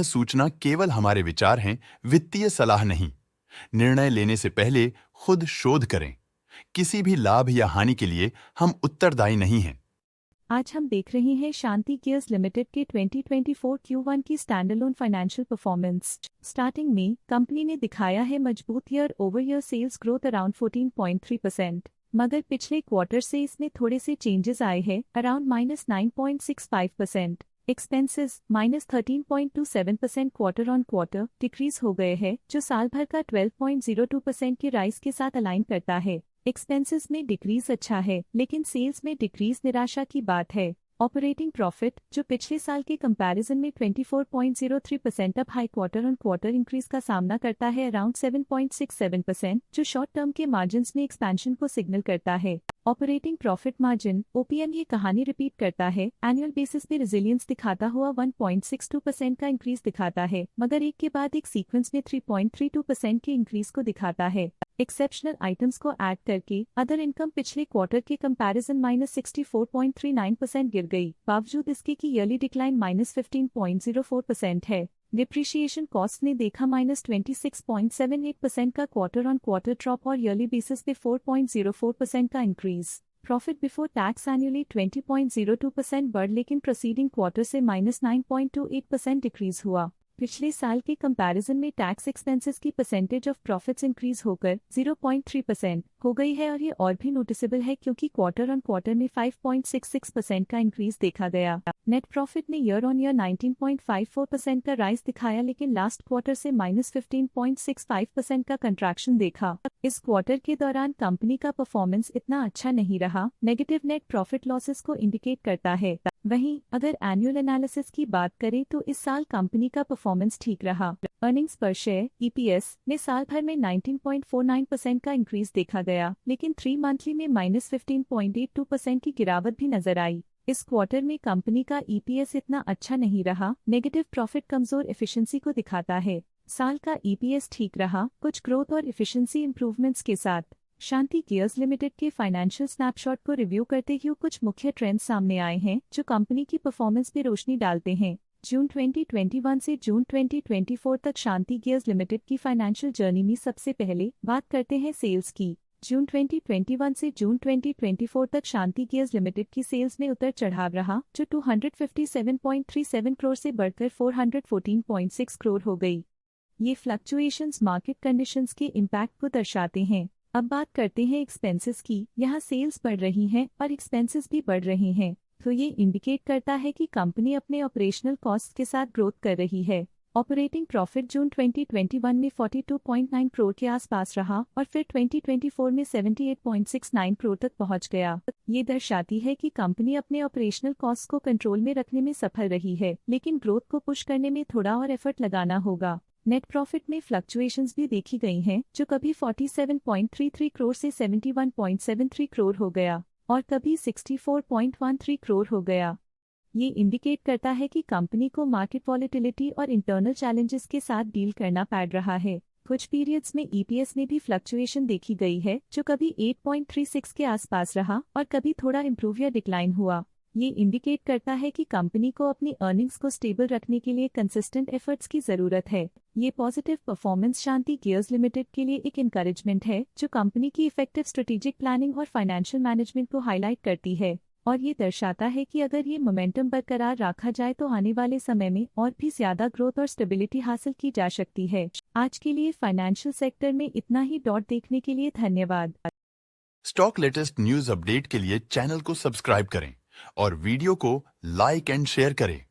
सूचना केवल हमारे विचार हैं, वित्तीय सलाह नहीं। निर्णय लेने से पहले खुद शोध करें। किसी भी लाभ या हानि के लिए हम उत्तरदायी नहीं हैं। आज हम देख रहे हैं शांति गियर्स लिमिटेड के 2024 Q1 की स्टैंडअलोन फाइनेंशियल परफॉर्मेंस। स्टार्टिंग में कंपनी ने दिखाया है मजबूत year over year sales growth around 14.3%, मगर पिछले क्वार्टर से इसमें थोड़े से चेंजेस आए हैं around -9.65%। Expenses -13.27% quarter on quarter decrease हो गए हैं, जो साल भर का 12.02% के राइज के साथ अलाइन करता है। एक्सपेंसेस में डिक्रीज अच्छा है, लेकिन सेल्स में डिक्रीज निराशा की बात है। ऑपरेटिंग प्रॉफिट, जो पिछले साल के कंपैरिजन में 24.03% up high quarter on quarter increase का सामना करता है अराउंड 7.67%, जो शॉर्ट टर्म के मार्जिन्स में एक्सपेंशन को सिग्नल करता है। ऑपरेटिंग प्रॉफिट मार्जिन OPM ये कहानी रिपीट करता है, एनुअल बेसिस पे रेजिलियंस दिखाता हुआ 1.62% का इंक्रीज दिखाता है, मगर एक के बाद एक सीक्वेंस में 3.32% के इंक्रीज को दिखाता है। एक्सेप्शनल आइटम्स को ऐड करके अदर इनकम पिछले क्वार्टर के कंपैरिजन -64.39% गिर गई, बावजूद इसके कि ईयरली डिक्लाइन -15.04% है। डिप्रिशिएशन कॉस्ट ने देखा -26.78% का क्वार्टर ऑन क्वार्टर ड्रॉप और ईयरली बेसिस पे 4.04% का increase. Profit before tax annually 20.02% बढ़, लेकिन प्रोसीडिंग क्वार्टर से -9.28% डिक्रीज हुआ। पिछले साल के कंपैरिजन में टैक्स एक्सपेंसेस की परसेंटेज ऑफ प्रॉफिट्स इंक्रीज होकर 0.3% हो गई है, और ये और भी नोटिसेबल है क्योंकि क्वार्टर ऑन क्वार्टर में 5.66% का इंक्रीज देखा गया। नेट प्रॉफिट ने ईयर ऑन ईयर 19.54% का राइज दिखाया, लेकिन लास्ट क्वार्टर से -15.65% का कंट्रैक्शन देखा। इस क्वार्टर के दौरान कंपनी का परफॉर्मेंस इतना अच्छा नहीं रहा, नेगेटिव नेट प्रॉफिट लॉसेस को इंडिकेट करता है। वहीं अगर एनुअल एनालिसिस की बात करें तो इस साल कंपनी का परफॉर्मेंस ठीक रहा। अर्निंग्स पर शेयर EPS में साल भर में 19.49% का इंक्रीज देखा गया, लेकिन 3 मंथली में -15.82% की गिरावट भी नजर आई। इस क्वार्टर में कंपनी का EPS इतना अच्छा नहीं रहा, नेगेटिव प्रॉफिट कमजोर एफिशिएंसी को दिखाता है। साल का EPS ठीक रहा, कुछ ग्रोथ और एफिशिएंसी इंप्रूवमेंट्स के साथ। शांति गियर्स लिमिटेड के फाइनेंशियल स्नैपशॉट को रिव्यू करते हुए कुछ मुख्य ट्रेंड्स सामने आए हैं जो कंपनी की परफॉर्मेंस पे रोशनी डालते हैं। जून 2021 से जून 2024 तक शांति गियर्स लिमिटेड की फाइनेंशियल जर्नी में सबसे पहले बात करते हैं सेल्स की। जून 2021 से जून 2024 तक शांति गियर्स लिमिटेड की सेल्स में उतर चढ़ाव रहा, जो 257.37 करोड़ से बढ़कर 414.6 करोड़ हो गई। ये फ्लक्चुएशंस मार्केट कंडीशंस के इम्पैक्ट को दर्शाते हैं। अब बात करते हैं एक्सपेंसेस की। यहाँ सेल्स बढ़ रही हैं और एक्सपेंसेस भी बढ़ रहे हैं, तो ये इंडिकेट करता है कि कंपनी अपने ऑपरेशनल कॉस्ट के साथ ग्रोथ कर रही है। ऑपरेटिंग प्रॉफिट जून 2021 में 42.9 करोड़ के आसपास रहा और फिर 2024 में 78.69 करोड़ तक पहुंच गया। ये दर्शाती है कि कंपनी अपने ऑपरेशनल कॉस्ट को कंट्रोल में रखने में सफल रही है, लेकिन ग्रोथ को पुश करने में थोड़ा और एफर्ट लगाना होगा। नेट प्रॉफिट में फ्लक्चुएशंस भी देखी गई हैं, जो कभी 47.33 करोड़ से 71.73 करोड़ हो गया और कभी 64.13 करोड़ हो गया। ये इंडिकेट करता है कि कंपनी को मार्केट वॉलेटिलिटी और इंटरनल चैलेंजेस के साथ डील करना पड़ रहा है। कुछ पीरियड्स में EPS में भी फ्लक्चुएशन देखी गई है, जो कभी 8.36 के आसपास रहा और कभी थोड़ा इम्प्रूव या डिक्लाइन हुआ। ये इंडिकेट करता है कि कंपनी को अपनी अर्निंग्स को स्टेबल रखने के लिए कंसिस्टेंट एफर्ट्स की जरूरत है। ये पॉजिटिव परफॉर्मेंस शांति गियर्स लिमिटेड के लिए एक इनकरेजमेंट है, जो कंपनी की इफेक्टिव स्ट्रेटेजिक प्लानिंग और फाइनेंशियल मैनेजमेंट को हाईलाइट करती है, और ये दर्शाता है कि अगर ये मोमेंटम बरकरार रखा जाए तो आने वाले समय में और भी ज्यादा ग्रोथ और स्टेबिलिटी हासिल की जा सकती है। आज के लिए फाइनेंशियल सेक्टर में इतना ही। देखने के लिए धन्यवाद। स्टॉक लेटेस्ट न्यूज अपडेट के लिए चैनल को सब्सक्राइब करें और वीडियो को लाइक एंड शेयर करें।